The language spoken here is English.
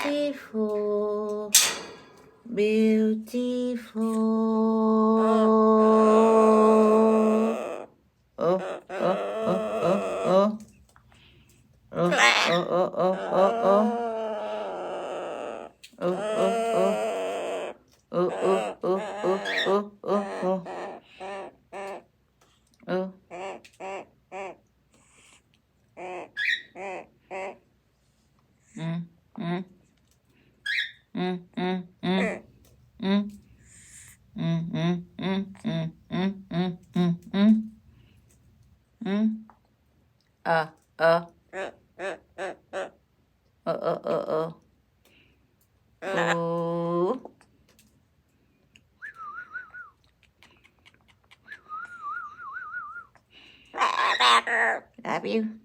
beautiful, beautiful. Oh, oh, oh, oh, oh. Oh, oh, oh, oh, oh, oh. Oh, oh, oh. Oh, oh, oh, oh, oh, oh, oh. Oh. Mm, mm, mm, mm, mm, mm. Mm, mm, mm, mm, mm, mm, mm, mm, mm. Uh, uh, oh. Oh. Love you.